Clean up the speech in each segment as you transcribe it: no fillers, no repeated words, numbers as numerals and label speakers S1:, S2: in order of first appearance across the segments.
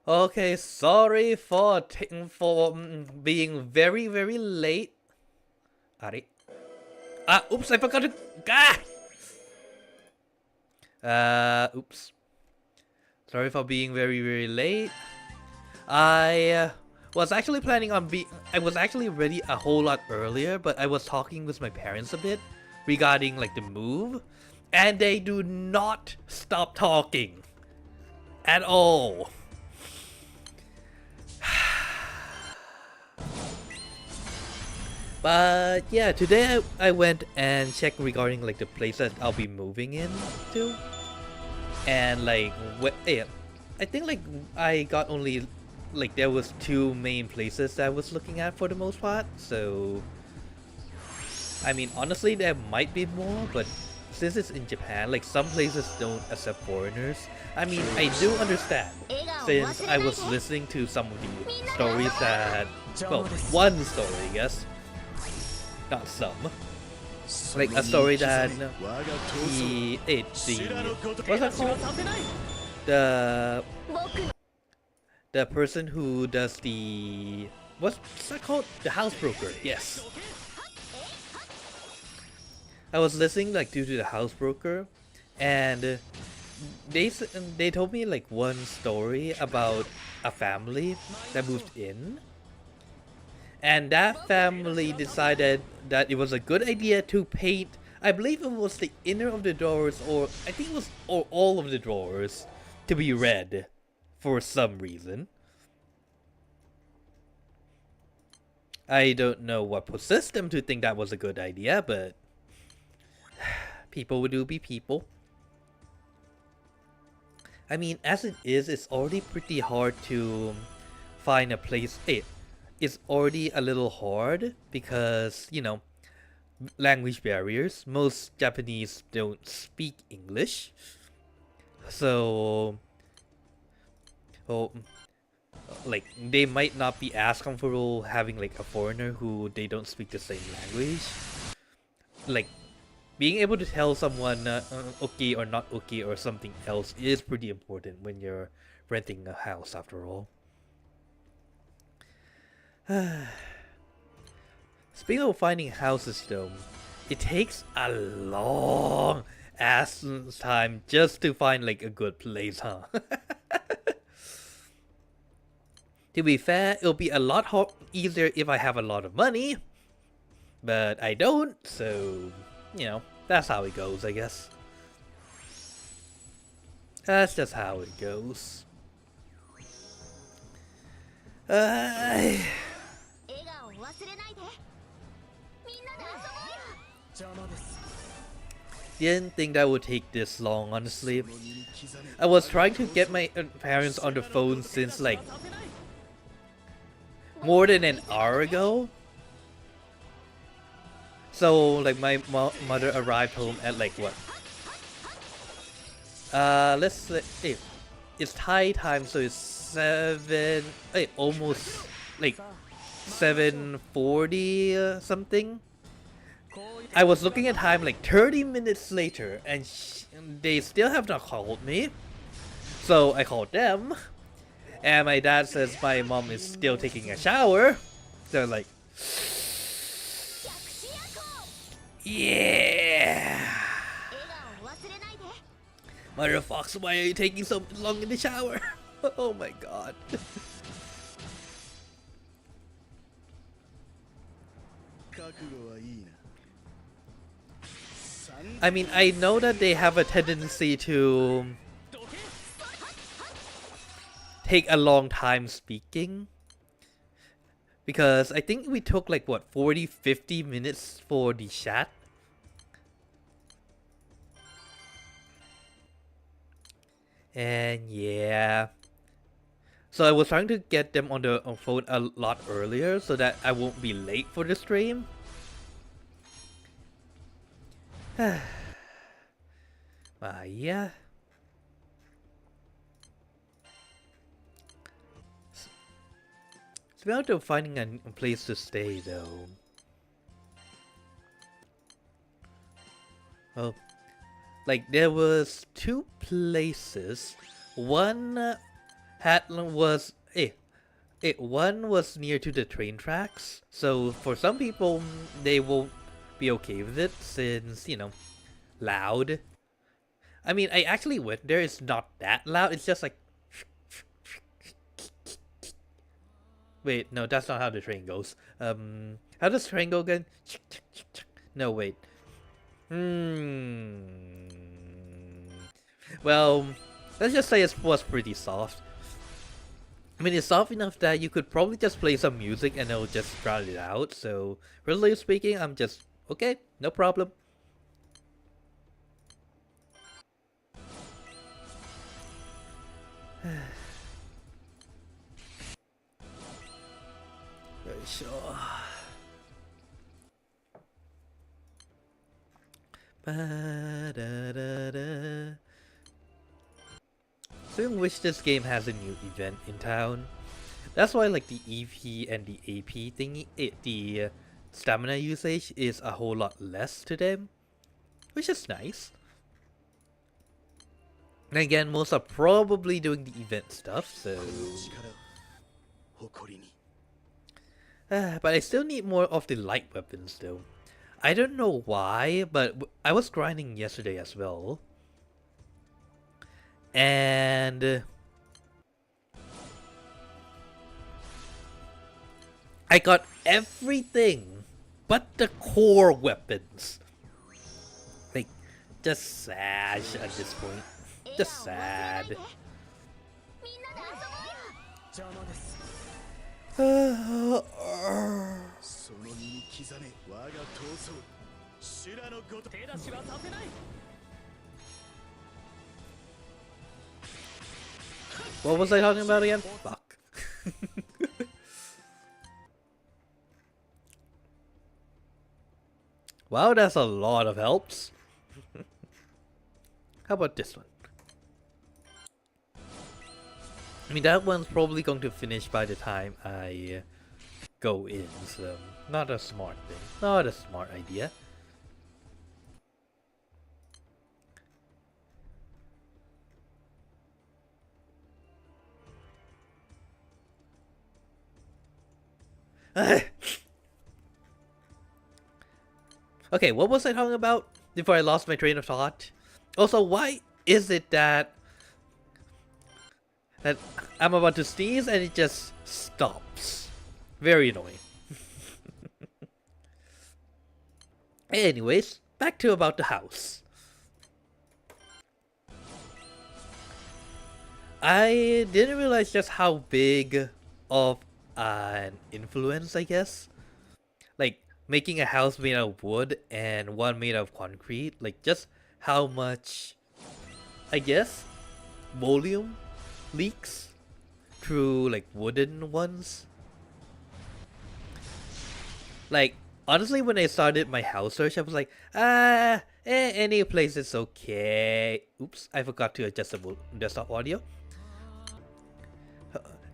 S1: Okay, sorry for being very very late. Ari. Oops, I forgot to. Oops. Sorry for being very very late. I was actually planning on I was actually ready a whole lot earlier, but I was talking with my parents a bit regarding like the move, and they do not stop talking at all. But yeah, today I went and checked regarding like the place that I'll be moving into, and like yeah, I think like I got only like there was two main places that I was looking at for the most part. So I mean honestly there might be more, but since it's in Japan, like some places don't accept foreigners. I mean I do understand, since I was listening to some of the stories that, well, one story I guess, not some, like a story that what's that called? The person who does the, what's that called? The house broker. Yes. I was listening like due to the house broker, and they told me like one story about a family that moved in. And that family decided that it was a good idea to paint, I believe it was the inner of the drawers, or I think it was all of the drawers, to be red for some reason. I don't know what possessed them to think that was a good idea, but people do be people. I mean, as it is, it's already pretty hard to find a place. It's already a little hard because, you know, language barriers. Most Japanese don't speak English. So, well, like, they might not be as comfortable having like a foreigner who they don't speak the same language. Like, being able to tell someone okay or not okay or something else is pretty important when you're renting a house after all. Speaking of finding houses though, it takes a long ass time just to find like a good place, huh? To be fair, it'll be a lot easier if I have a lot of money, but I don't, so you know, that's how it goes, I guess. That's just how it goes. Didn't think that would take this long, honestly. I was trying to get my parents on the phone since like more than an hour ago. So like my mother arrived home at like what? Let's say it's Thai time, so it's almost like 7:40 something. I was looking at time like 30 minutes later, and they still have not called me. So I called them, and my dad says my mom is still taking a shower. They're like, yeah. Mother Fox, why are you taking so long in the shower? Oh my god. I mean, I know that they have a tendency to take a long time speaking, because I think we took like what, 40-50 minutes for the chat. And yeah, so I was trying to get them on the phone a lot earlier so that I won't be late for the stream. Yeah. It's about finding a place to stay though. Oh, like there was two places. One one was near to the train tracks, so for some people they won't be okay with it since, you know, loud. I mean, I actually went there. It's not that loud. It's just like, wait, no, that's not how the train goes. How does train go again? No, wait. Well, let's just say it was pretty soft. I mean, it's soft enough that you could probably just play some music and it'll just drown it out. So, relatively speaking, I'm just, okay, no problem. Very sure. Ba-da-da-da. So I wish this game has a new event in town. That's why like the EP and the AP thingy, the stamina usage is a whole lot less to them, which is nice. And again, most are probably doing the event stuff, so... but I still need more of the light weapons though. I don't know why, but I was grinding yesterday as well. And I got everything but the core weapons. Like, just sad at this point. Just sad. What was I talking about again? Fuck. Wow, that's a lot of helps. How about this one? I mean, that one's probably going to finish by the time I go in, so not a smart thing. Not a smart idea. Okay, what was I talking about before I lost my train of thought? Also, why is it that I'm about to sneeze and it just stops? Very annoying. Anyways, back to about the house. I didn't realize just how big of an influence, I guess. Like, making a house made out of wood and one made out of concrete. Like, just how much, I guess, volume leaks through, like, wooden ones. Like, honestly, when I started my house search, I was like, any place is okay. Oops, I forgot to adjust the desktop audio.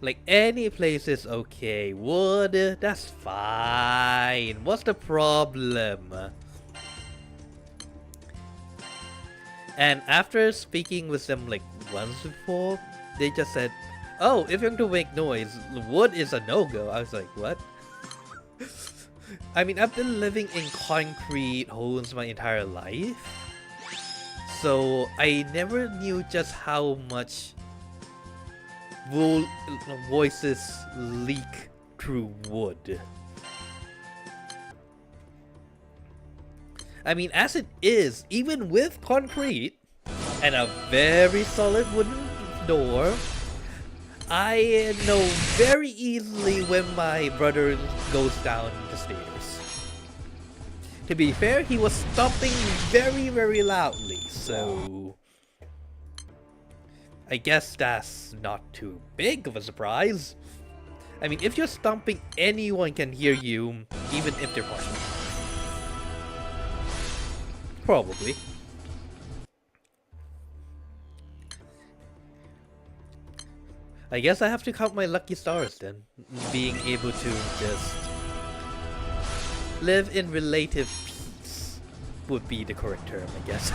S1: Like, any place is okay. Wood, that's fine. What's the problem? And after speaking with them like once before, they just said, oh, if you're going to make noise, wood is a no-go. I was like, what? I mean, I've been living in concrete homes my entire life, so I never knew just how much voices leak through wood. I mean, as it is, even with concrete and a very solid wooden door, I know very easily when my brother goes down the stairs. To be fair, he was stomping very, very loudly, so I guess that's not too big of a surprise. I mean, if you're stomping, anyone can hear you, even if they're watching. Probably. I guess I have to count my lucky stars then, being able to just live in relative peace would be the correct term, I guess.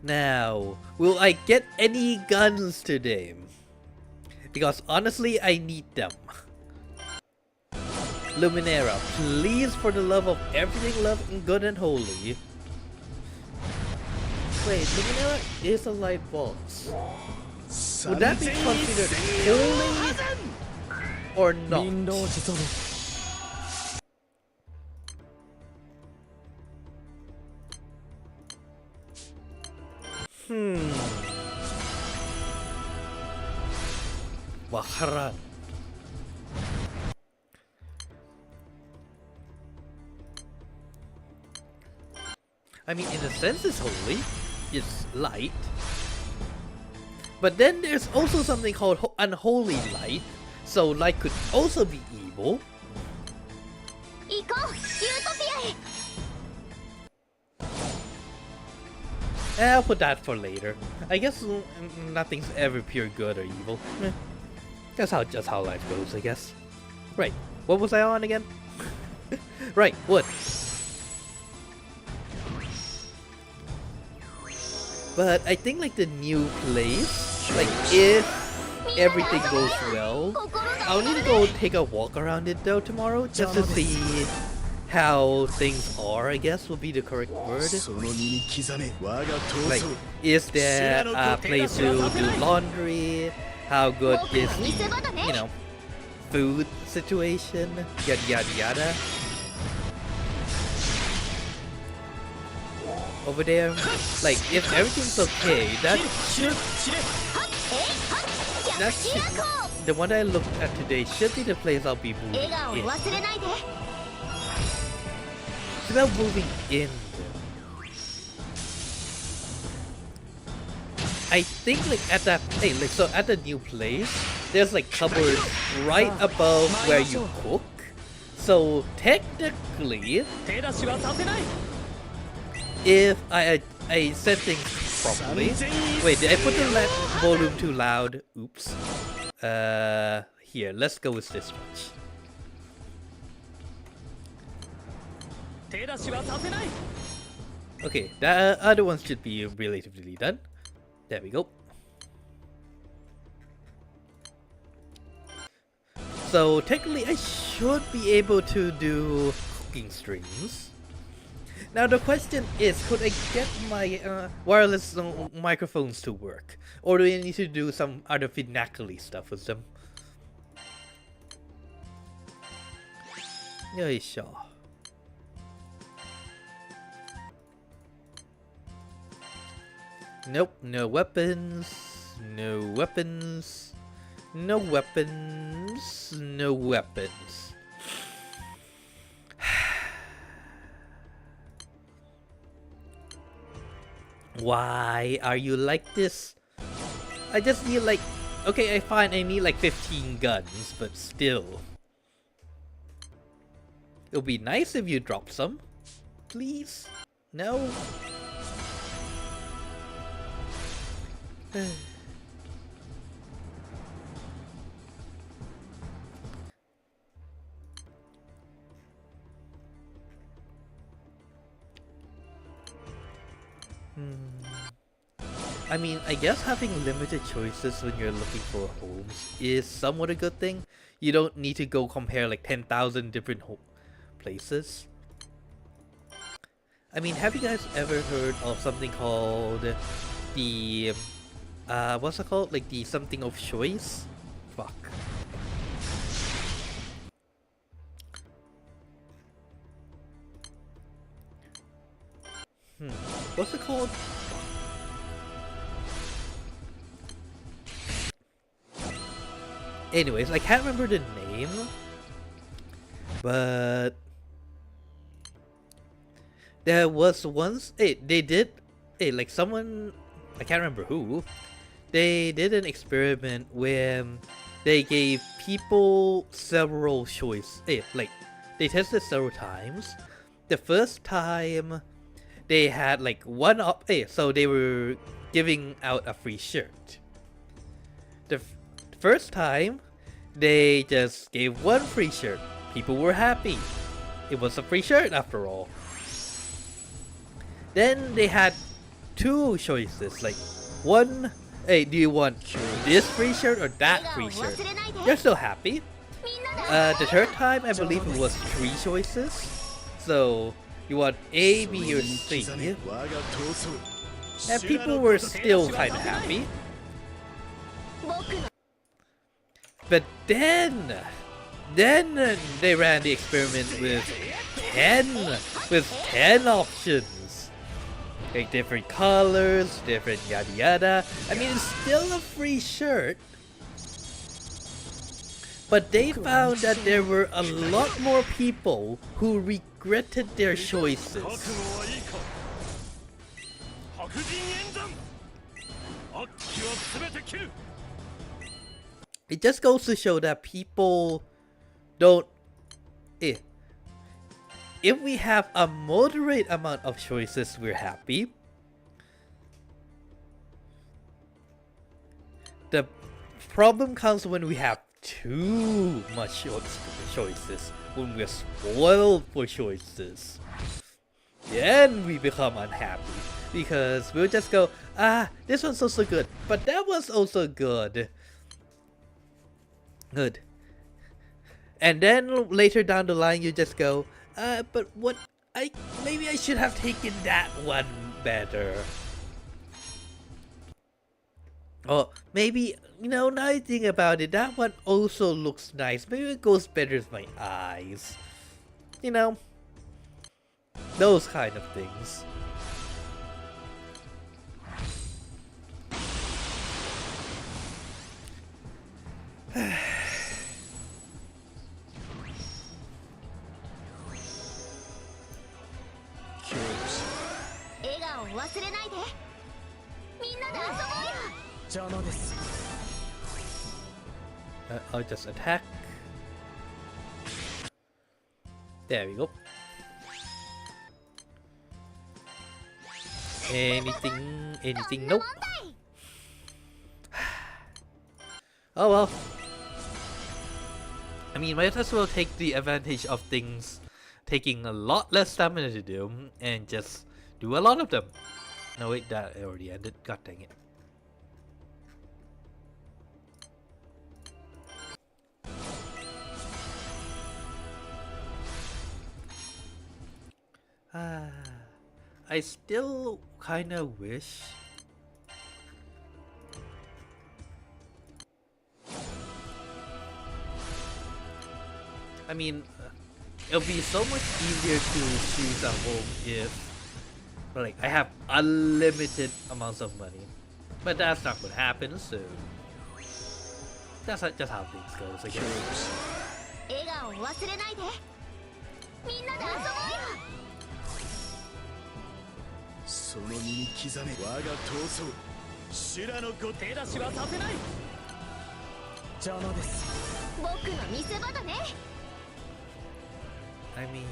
S1: Now, will I get any guns today? Because honestly, I need them. Luminera, please, for the love of everything loving, good and holy. Wait, Luminera is a light box. Would that be considered holy or not? Wakaran. I mean, in a sense, it's holy. It's light. But then there's also something called unholy light. So light could also be evil. I'll put that for later. I guess nothing's ever pure good or evil. That's just how life goes, I guess. Right, what was I on again? Right, wood. But I think like the new place, like if everything goes well, I'll need to go take a walk around it though tomorrow just to see how things are, I guess would be the correct word. Like, is there a place to do laundry? How good is the, you know, food situation? Yada yada yada. Over there, like, if everything's okay, that should, the one I looked at today should be the place I'll be moving in. It's about moving in. I think like at that, hey, like so at the new place, there's like cupboards right above where you cook. So technically, if I set things properly. Wait, did I put the volume too loud? Oops. Here, let's go with this much. Okay, the other ones should be relatively done. There we go. So technically I should be able to do cooking streams. Now the question is, could I get my wireless microphones to work? Or do I need to do some other finagly stuff with them? Yoisho. Nope, no weapons, no weapons, no weapons, no weapons. Why are you like this? I just need like... Okay, fine, I need like 15 guns, but still. It would be nice if you drop some. Please? No? I mean, I guess having limited choices when you're looking for homes is somewhat a good thing. You don't need to go compare like 10,000 different places. I mean, have you guys ever heard of something called the what's it called? Like the something of choice? Fuck. What's it called? Anyways, I can't remember the name, but there was once, they did, like someone, I can't remember who, they did an experiment where they gave people several choices, like they tested several times. The first time they had like one up, so they were giving out a free shirt. The first time, they just gave one free shirt. People were happy. It was a free shirt after all. Then they had two choices. Like one, hey, do you want this free shirt or that free shirt? You're still happy. The third time, I believe it was three choices. So you want A, B, or C. And people were still kind of happy. But then they ran the experiment with 10 options. Like different colors, different yada yada. I mean, it's still a free shirt. But they found that there were a lot more people who regretted their choices. It just goes to show that people don't... If we have a moderate amount of choices, we're happy. The problem comes when we have too much choices, when we're spoiled for choices. Then we become unhappy because we'll just go, this one's also good, but that one's also good. And then later down the line, you just go, but maybe I should have taken that one better. Or maybe, now I think about it, that one also looks nice. Maybe it goes better with my eyes. Those kind of things. I'll just attack. There we go. Anything? Nope. Oh well. I mean, might as well take the advantage of things taking a lot less stamina to do and just do a lot of them. No wait, that already ended. God dang it. I still kinda wish I mean, it'll be so much easier to choose a home if I have unlimited amounts of money. But that's not gonna happen, so that's just how things goes, I guess. I mean,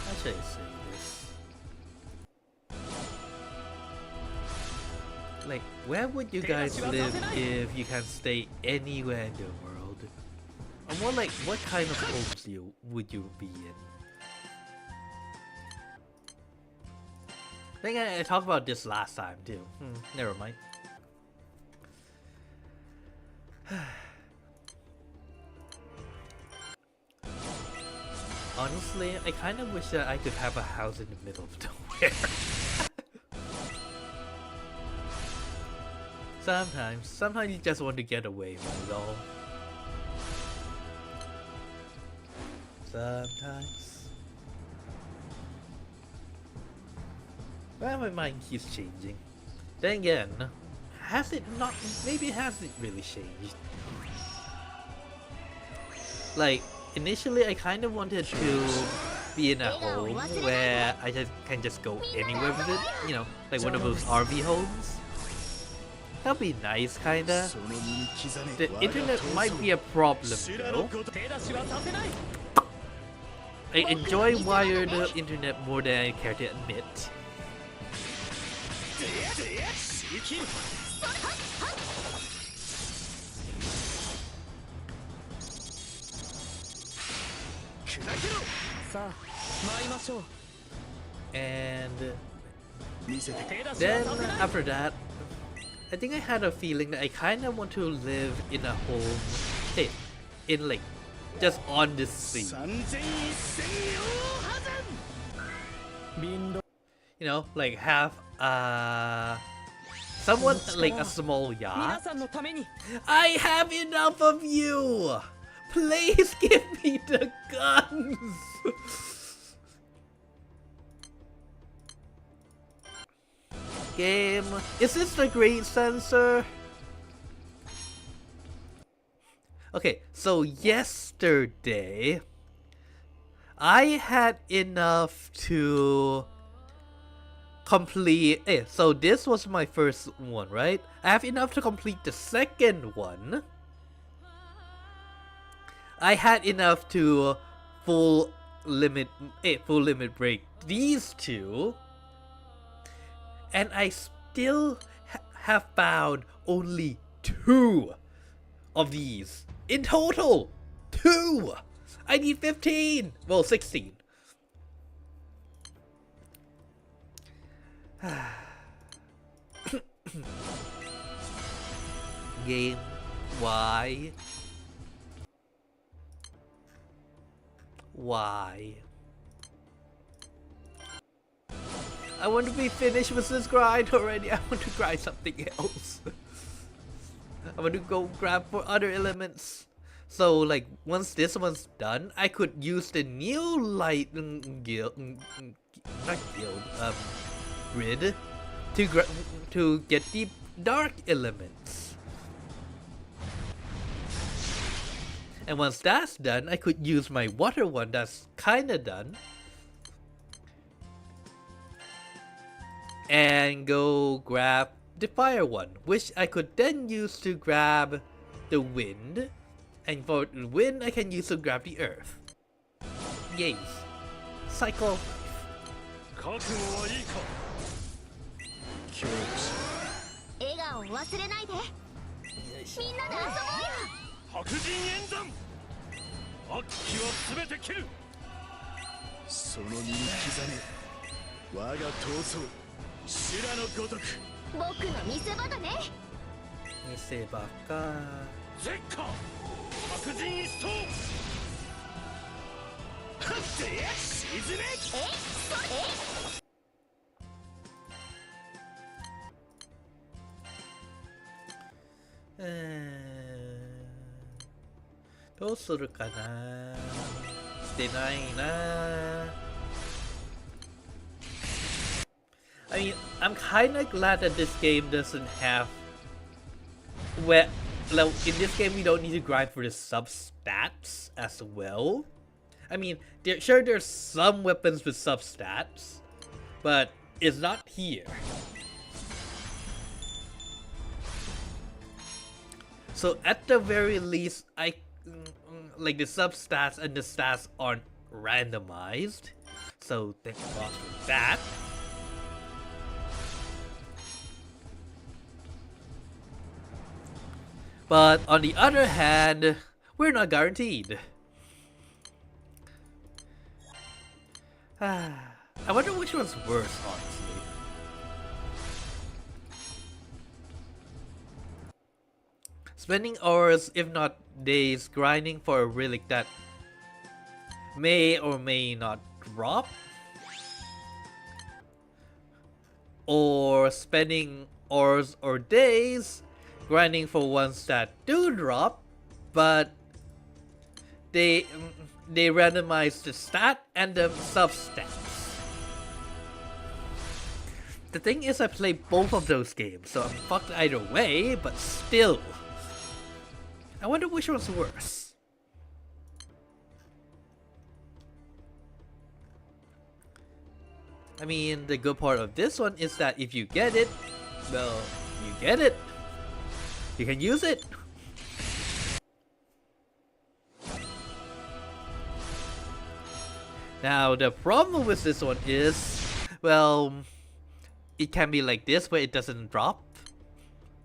S1: how should I say this? Where would you guys live if you can stay anywhere in the world? Or more what kind of homes would you be in? I think I talked about this last time too. Never mind. Honestly, I kind of wish that I could have a house in the middle of nowhere. Sometimes you just want to get away from it all. Sometimes. Well, my mind keeps changing. Then again, has it not? Maybe it hasn't really changed. Initially, I kind of wanted to be in a home where I can just go anywhere with it. Like one of those RV homes. That'd be nice, kinda. The internet might be a problem, though. I enjoy wired internet more than I care to admit. And then after that, I think I had a feeling that I kind of want to live in a home, hey, in like, just on the sea. You know, like have somewhat like a small yacht. I have enough of you! Please give me the guns! Game, is this the great sensor? Okay, so yesterday I had enough to complete. So this was my first one, right? I have enough to complete the second one. I had enough to full limit break these two. And I still have found only 2 of these. In total! 2! I need 15! Well, 16. Game, why? Why? I want to be finished with this grind already. I want to grind something else. I want to go grab for other elements. So like once this one's done, I could use the new light grid to get the dark elements. And once that's done, I could use my water one that's kinda done. And go grab the fire one, which I could then use to grab the wind, and for the wind I can use to grab the earth. Yes. Cycle. I mean, I'm kinda glad that this game doesn't have where in this game we don't need to grind for the sub-stats as well. I mean, there's some weapons with sub-stats, but it's not here. So at the very least, like the sub-stats and the stats aren't randomized. So thank God for that. But on the other hand, we're not guaranteed. I wonder which one's worse, honestly. Spending hours, if not days, grinding for a relic that may or may not drop. Or spending hours or days grinding for ones that do drop, but they randomize the stat and the sub-stats. The thing is, I play both of those games, so I'm fucked either way, but still. I wonder which one's worse. I mean, the good part of this one is that if you get it, well, you get it. You can use it. Now the problem with this one is, well, it can be like this where it doesn't drop.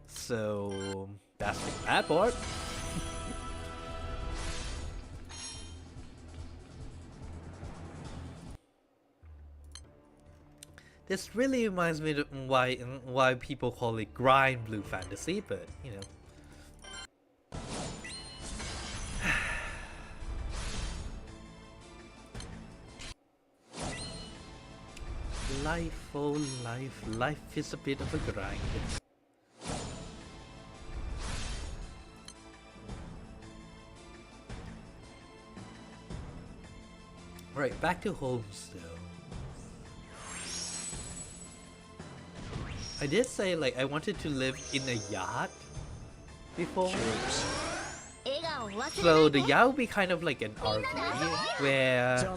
S1: So that's the bad part. This really reminds me of why people call it grind blue fantasy, but you know. Life, oh life is a bit of a grind. Right, back to Homestone. I did say like I wanted to live in a yacht before. So the yacht would be kind of like an RV where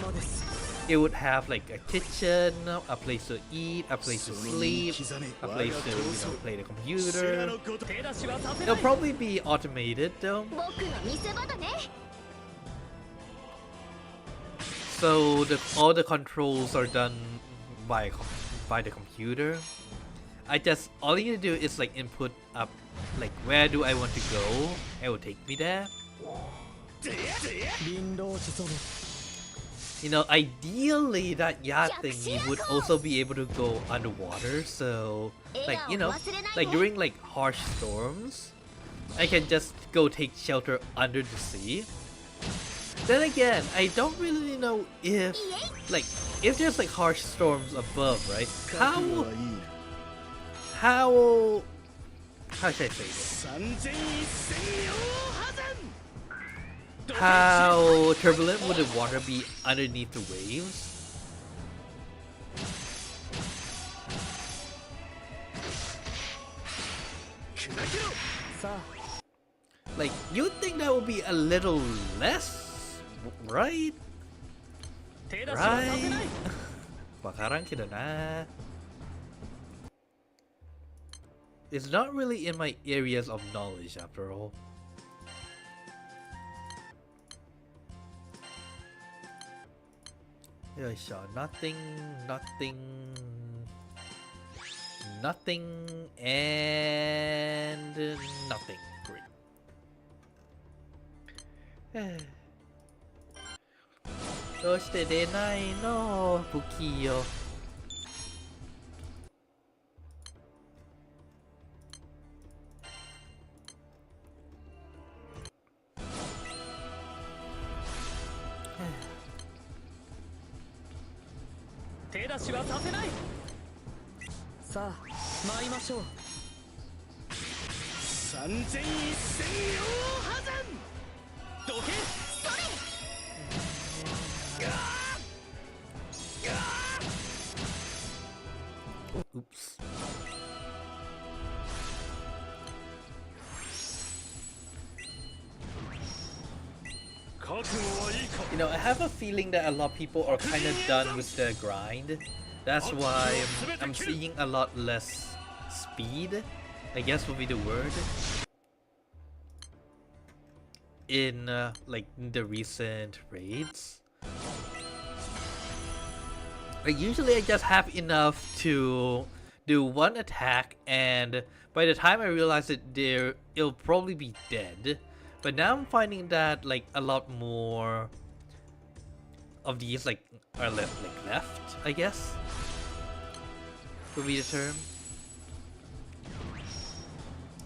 S1: it would have like a kitchen, a place to eat, a place to sleep, a place to, you know, play the computer. It'll probably be automated though. So all the controls are done by the computer. All you need to do is like input up like where do I want to go, it will take me there. You know, ideally that yacht thingy would also be able to go underwater, so like, you know, like during like harsh storms, I can just go take shelter under the sea. Then again, I don't really know if there's like harsh storms above, right? How should I say this? How turbulent would the water be underneath the waves? Like, you'd think that would be a little less, right? Right? Bakaran kita na. It's not really in my areas of knowledge after all. Yeah, sure. Nothing, and nothing. Great. どうして出ないの不器用
S2: 手出しはさせない。さあ参りましょう。三千一千両破山どけそれ。
S1: Oops. You know, I have a feeling that a lot of people are kind of done with the grind. That's why I'm seeing a lot less speed, I guess would be the word, in like the recent raids. Like usually I just have enough to do one attack, and by the time I realize it, it'll probably be dead. But now I'm finding that like a lot more of these like are left, I guess would be the term.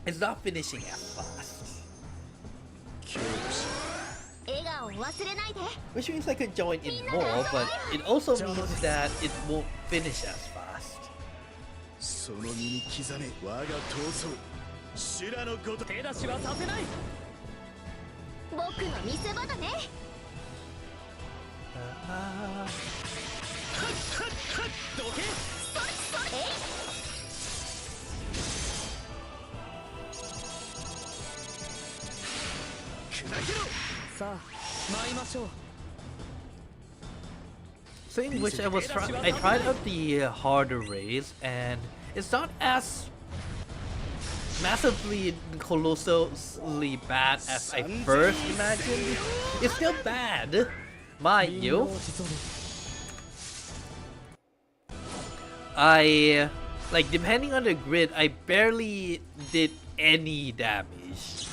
S1: It's not finishing as fast. Which means I could join in more, but it also means that it won't finish as fast. So in which I tried out the harder raids, and it's not as massively colossally bad as I first imagined. It's still bad, mind you. I like, depending on the grid, I barely did any damage.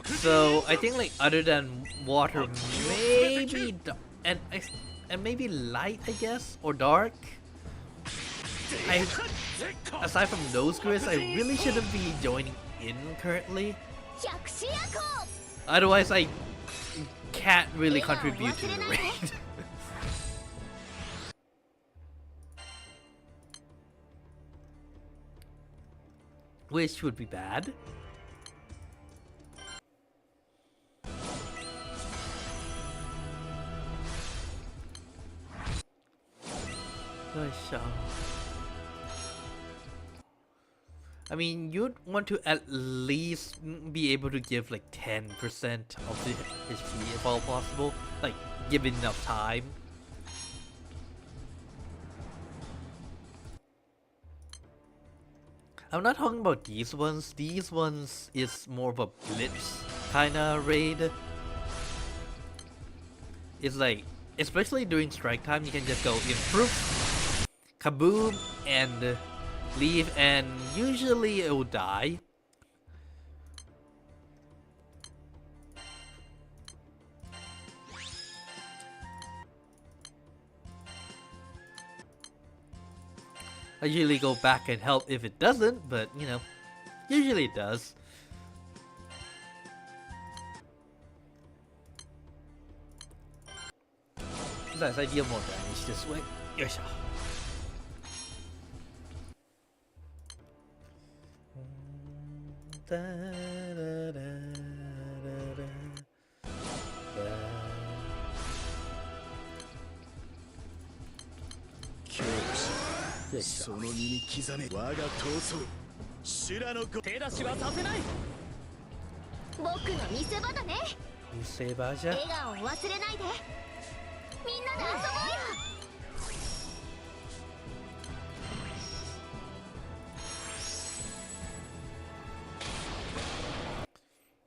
S1: So I think like other than water, maybe and maybe light, I guess, or dark. Aside from those grids, I really shouldn't be joining in currently. Otherwise, I can't really contribute to the raid. Which would be bad. I mean, you'd want to at least be able to give like 10% of the HP if all possible. Like, give it enough time. I'm not talking about these ones. These ones is more of a blitz kinda raid. It's like, especially during strike time, you can just go improve, kaboom, and leave, and usually it will die. I usually go back and help if it doesn't, but you know, usually it does. Besides, I deal more damage this way. Yes.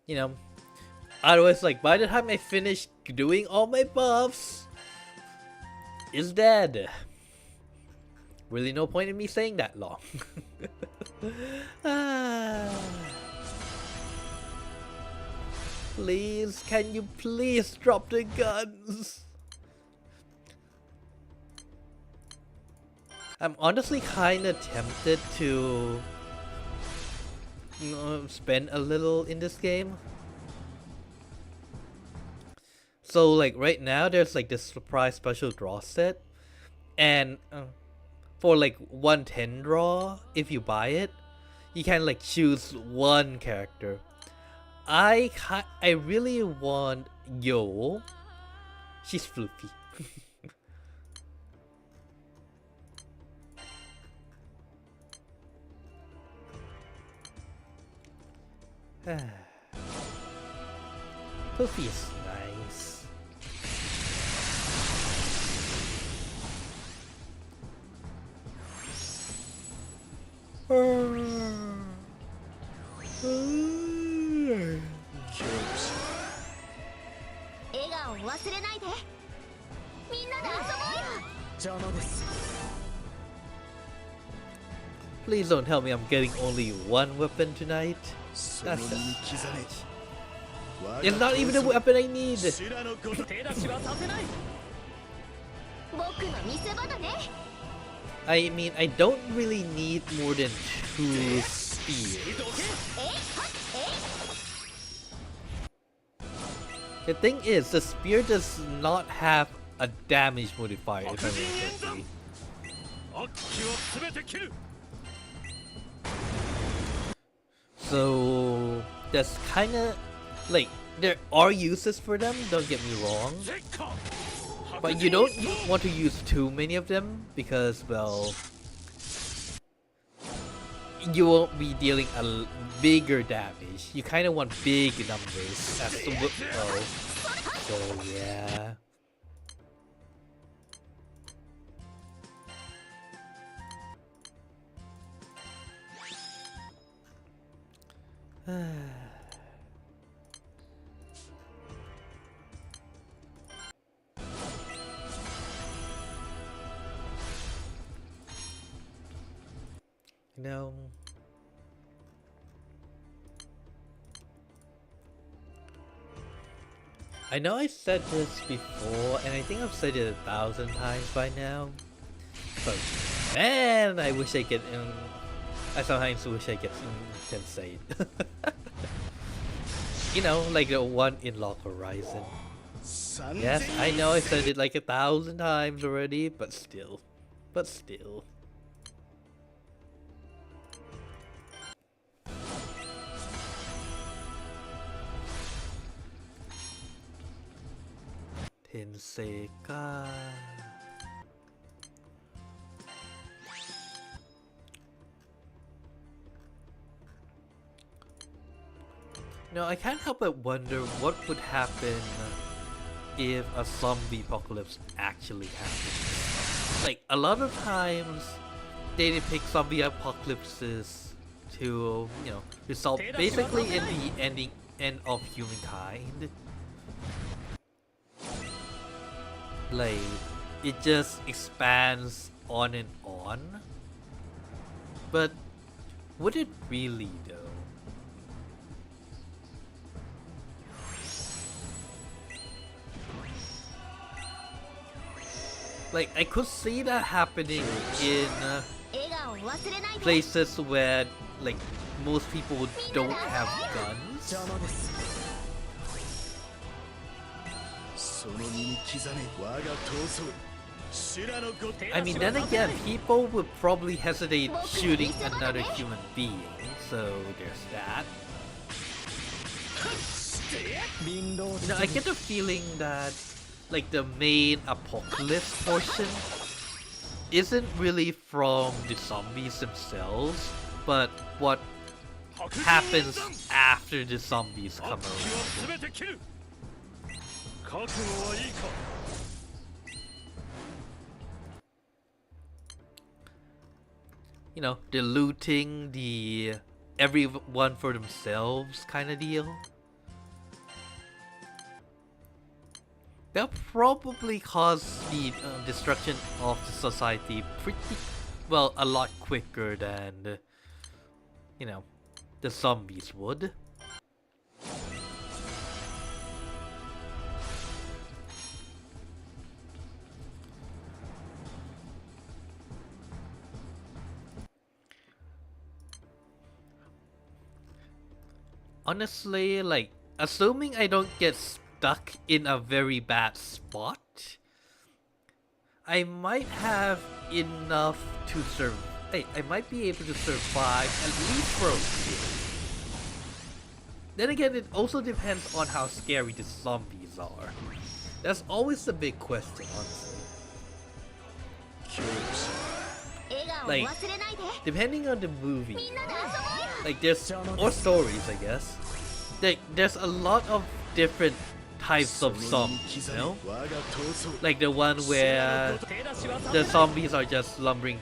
S1: You know, otherwise, like, by the time I finish doing all my buffs, it's dead. Really no point in me saying that long. Please, can you please drop the guns? I'm honestly kinda tempted to spend a little in this game. So like right now there's like this surprise special draw set, and for like 110 draw, if you buy it, you can like choose one character. I really want Yo. She's floofy. Floofy is nice. Please don't tell me I'm getting only one weapon tonight. That's it's not even the weapon I need. I mean, I don't really need more than 2 spears. The thing is, the spear does not have a damage modifier, if I'm correctly. So that's kinda like, there are uses for them, don't get me wrong, but you don't want to use too many of them because, well, you won't be dealing a bigger damage. You kind of want big numbers as well. So yeah. No. I know I said this before, and I think I've said it 1,000 times by now. But man, I wish I could. I sometimes wish I can say it. You know, like the one in Lock Horizon. Yes, I know I said it like 1,000 times already, but still. Tenseikai. No, I can't help but wonder what would happen if a zombie apocalypse actually happened. Like, a lot of times, they depict zombie apocalypses to, you know, result basically in the end of humankind. Like, it just expands on and on. But would it really though? Like, I could see that happening in places where, like, most people don't have guns. I mean, then again, people would probably hesitate shooting another human being, so there's that. You know, I get the feeling that, like, the main apocalypse portion isn't really from the zombies themselves, but what happens after the zombies come around. You know, the looting, the everyone for themselves kind of deal. They'll probably cause the destruction of the society pretty well, a lot quicker than, you know, the zombies would. Honestly, like, assuming I don't get stuck in a very bad spot, I might have enough to I might be able to survive at least for a bit. Then again, it also depends on how scary the zombies are. That's always the big question, honestly. Like, depending on the movie, like, or stories, I guess. There's a lot of different types of zombies, you know? Like the one where the zombies are just slumbering.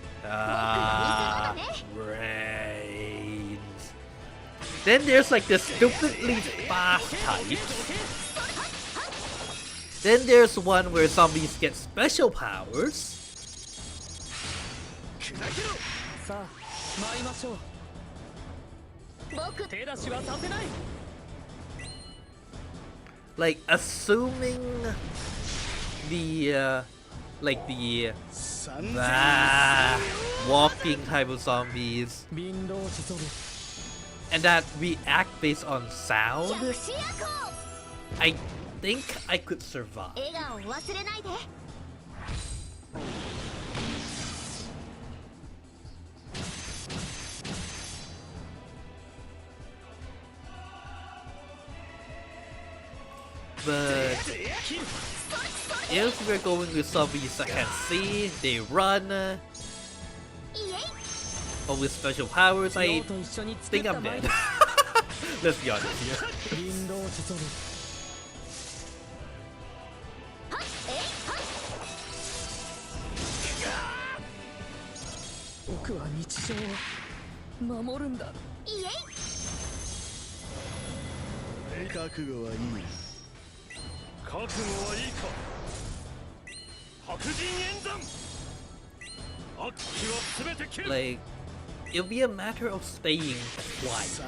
S1: Brains. Then there's like the stupidly fast types. Then there's one where zombies get special powers. Like, assuming the walking type of zombies and that react based on sound, I think I could survive. But if we're going with zombies that can see, they run, or with special powers, I think I'm dead. Let's be honest here. Like, it'll be a matter of staying quiet.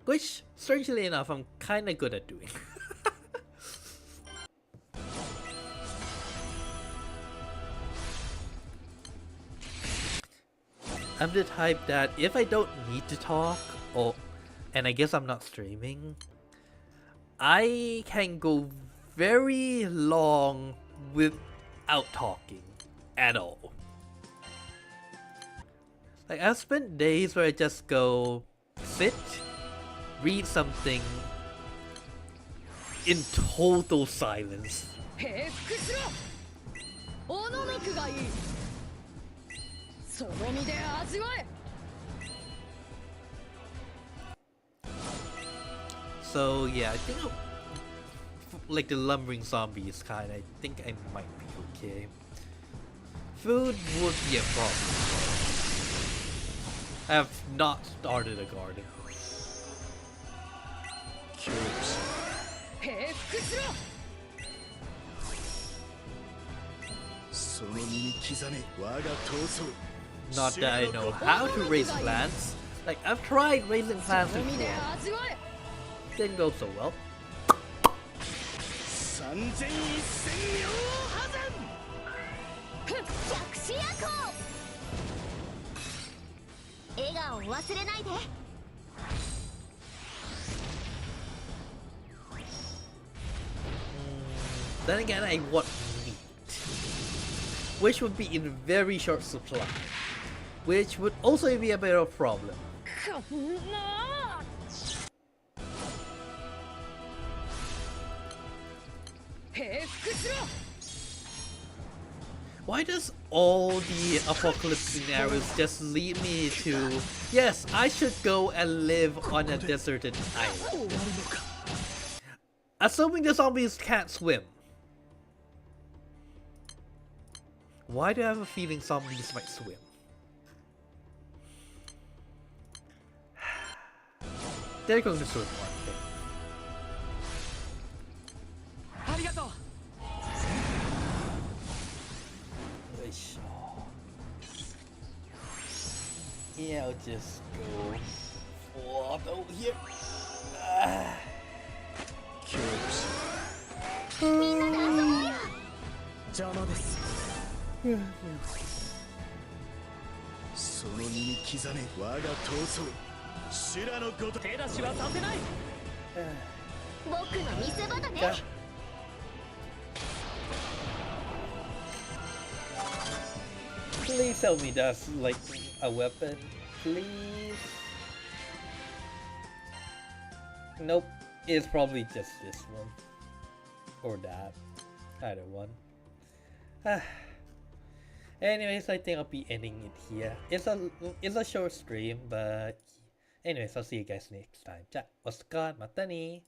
S1: Which strangely enough, I'm kind of good at doing. I'm the type that if I don't need to talk, and I guess I'm not streaming, I can go very long without talking at all. Like, I've spent days where I just go sit, read something in total silence. So yeah, I think like the lumbering zombies kind, I think I might be okay. Food would be a problem. I have not started a garden. Not that I know how to raise plants. Like, I've tried raising plants before. Didn't go so well. Then again, I want meat, which would be in very short supply, which would also be a bit of a problem. Why does all the apocalypse scenarios just lead me to, yes, I should go and live on a deserted island? Assuming the zombies can't swim. Why do I have a feeling zombies might swim? They're going to swim one day. Yeah, I'll just go flop over here. Please tell me that's like a weapon, please. Nope, it's probably just this one or that, either one. Anyways, I think I'll be ending it here. It's a short stream, but anyways, I'll see you guys next time. じゃあ、お疲れ様。またね。